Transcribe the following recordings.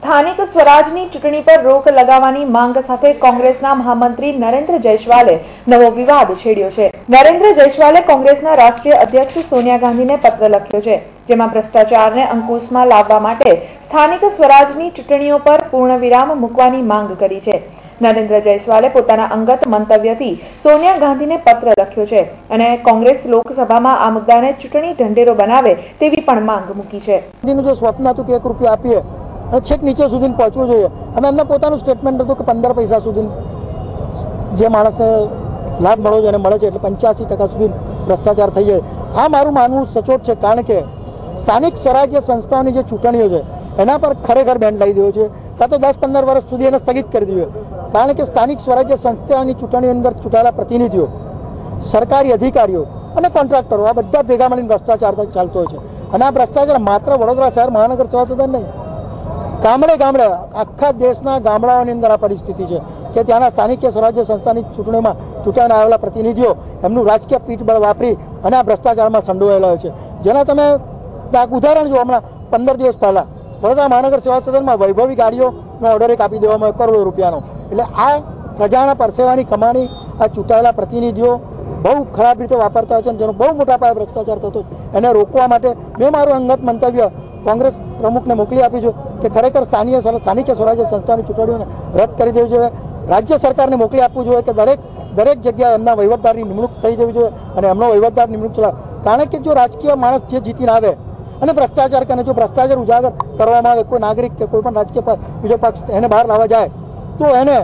સ્થાનિક સ્વરાજની ચૂંટણી પર રોક લગાવવાની માંગ સાથે કોંગ્રેસના મહામંત્રી નરેન્દ્ર જયસ્વાલે નવો વિવાદ છેડ્યો છે। નરેન્દ્ર જયસ્વાલે કોંગ્રેસના રાષ્ટ્રીય અધ્યક્ષ સોનિયા ગાંધીને પત્ર લખ્યો છે, જેમાં ભ્રષ્ટાચારને અંકુશમાં લાવવા માટે સ્થાનિક સ્વરાજની ચૂંટણીઓ પર પૂર્ણવિરામ મૂકવાની માંગ કરી છે। નરેન્દ્ર જયસ્વાલે પોતાના અંગત મંતવ્યથી સોનિયા ગાંધીને પત્ર લખ્યો છે અને કોંગ્રેસ લોકસભામાં આ મુદ્દાને ચૂંટણી ઢંઢેરો બનાવે તેવી પણ માંગ મૂકી છે। जो स्वप्न હતું કે 1 રૂપિયો આપીએ અને છેક નીચે સુધી પહોંચવું જોઈએ। અમે એમના પોતાનું સ્ટેટમેન્ટ હતું કે 15 પૈસા સુધી જે માણસને લાભ મળવો જોઈએ મળે છે, એટલે 85% સુધી ભ્રષ્ટાચાર થઈ જાય। આ મારું માનવું સચોટ છે, કારણ કે સ્થાનિક સ્વરાજ્ય સંસ્થાઓની જે ચૂંટણીઓ છે એના પર ખરેખર બેન્ડ લાવી દેવો છે, કાં તો 10-15 વર્ષ સુધી એને સ્થગિત કરી દેવું જોઈએ। કારણ કે સ્થાનિક સ્વરાજ્ય સંસ્થાની ચૂંટણીની અંદર ચૂંટાયેલા પ્રતિનિધિઓ, સરકારી અધિકારીઓ અને કોન્ટ્રાક્ટરો આ બધા ભેગા મળીને ભ્રષ્ટાચાર ચાલતો હોય છે। અને આ ભ્રષ્ટાચાર માત્ર વડોદરા શહેર મહાનગર સેવા સદન નહીં, ગામડે ગામડે આખા દેશના ગામડાઓની અંદર આ પરિસ્થિતિ છે કે ત્યાંના સ્થાનિક સ્વરાજ્ય સંસ્થાની ચૂંટણીમાં ચૂંટાઈને આવેલા પ્રતિનિધિઓ એમનું રાજકીય પીઠબળ વાપરી અને આ ભ્રષ્ટાચારમાં સંડોવાયેલા હોય છે, જેના તમે ઉદાહરણ જો હમણાં 15 દિવસ પહેલાં વડોદરા મહાનગર સેવા સદનમાં વૈભવી ગાડીઓનો ઓર્ડર એક આપી દેવામાં કરોડો રૂપિયાનો। એટલે આ પ્રજાના પરસેવાની કમાણી આ ચૂંટાયેલા પ્રતિનિધિઓ બહુ ખરાબ રીતે વાપરતા હોય છે, જેનો બહુ મોટા પાયે ભ્રષ્ટાચાર થતો એને રોકવા માટે મેં મારું અંગત મંતવ્ય કોંગ્રેસ પ્રમુખને મોકલી આપ્યું છે કે ખરેખર સ્થાનિક સ્વરાજ્ય સંસ્થાની ચૂંટણીઓને રદ કરી દેવી જોઈએ। રાજ્ય સરકારને મોકલી આપવું જોઈએ કે દરેક જગ્યાએ એમના વહીવટદારની નિમણૂક થઈ જવી જોઈએ અને એમનો વહીવટદાર નિમણૂક ચલાવે। કારણ કે જો રાજકીય માણસ જે જીતીને આવે અને ભ્રષ્ટાચાર કરે, જો ભ્રષ્ટાચાર ઉજાગર કરવામાં આવે, કોઈ નાગરિક કે કોઈ પણ રાજકીય બીજો પક્ષ એને બહાર લાવવા જાય તો એને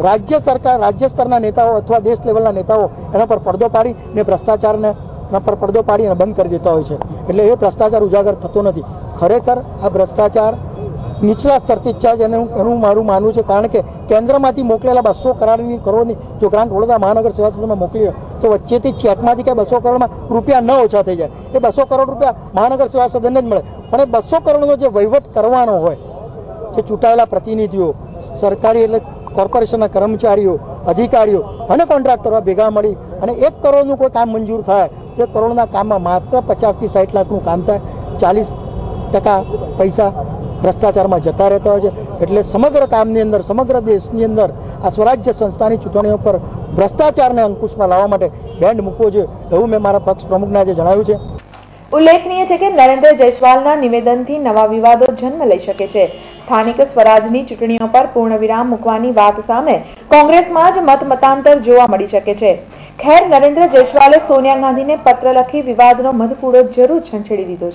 રાજ્ય સરકાર, રાજ્ય સ્તરના નેતાઓ અથવા દેશ લેવલના નેતાઓ એના પર પડદો પાડીને ભ્રષ્ટાચારને પર પડદો પાડી અને બંધ કરી દેતા હોય છે। એટલે એ ભ્રષ્ટાચાર ઉજાગર થતો નથી। ખરેખર આ ભ્રષ્ટાચાર નીચલા સ્તરથી જ છે, એનું મારું માનવું છે। કારણ કે કેન્દ્રમાંથી મોકલેલા 200 કરોડની જો ગ્રાન્ટ વડોદરા મહાનગર સેવા સદનમાં મોકલી તો વચ્ચેથી ચેકમાંથી કે 200 કરોડમાં રૂપિયા ન ઓછા થઈ જાય। એ 200 કરોડ રૂપિયા મહાનગર સેવા સદનને જ મળે, પણ એ 200 કરોડનો જે વહીવટ કરવાનો હોય, જે ચૂંટાયેલા પ્રતિનિધિઓ, સરકારી એટલે કોર્પોરેશનના કર્મચારીઓ, અધિકારીઓ અને કોન્ટ્રાક્ટરો ભેગા મળી અને 1 કરોડનું કોઈ કામ મંજૂર થાય, 1 કરોડના કામમાં માત્ર 50 થી 60 લાખનું કામ થાય, 40% પૈસા ભ્રષ્ટાચારમાં જતા રહેતા હોય છે। એટલે સમગ્ર કામની અંદર, સમગ્ર દેશની અંદર આ સ્વરાજ્ય સંસ્થાની ચૂંટણીઓ પર ભ્રષ્ટાચારને અંકુશમાં લાવવા માટે બેન્ડ મૂકવો જોઈએ, એવું મેં મારા પક્ષ પ્રમુખને આજે જણાવ્યું છે। ઉલ્લેખનીય છે કે નરેન્દ્ર જયસ્વાલના નિવેદનથી નવા વિવાદો જન્મ લઈ શકે છે। સ્થાનિક સ્વરાજની ચૂંટણીઓ પર પૂર્ણવિરામ મૂકવાની વાત સામે કોંગ્રેસમાં જ મતાંતર જોવા મળી શકે છે। ખેર, નરેન્દ્ર જયસ્વાલે સોનિયા ગાંધીને પત્ર લખી વિવાદનો મધપૂડો જરૂર છંછેડી દીધો છે।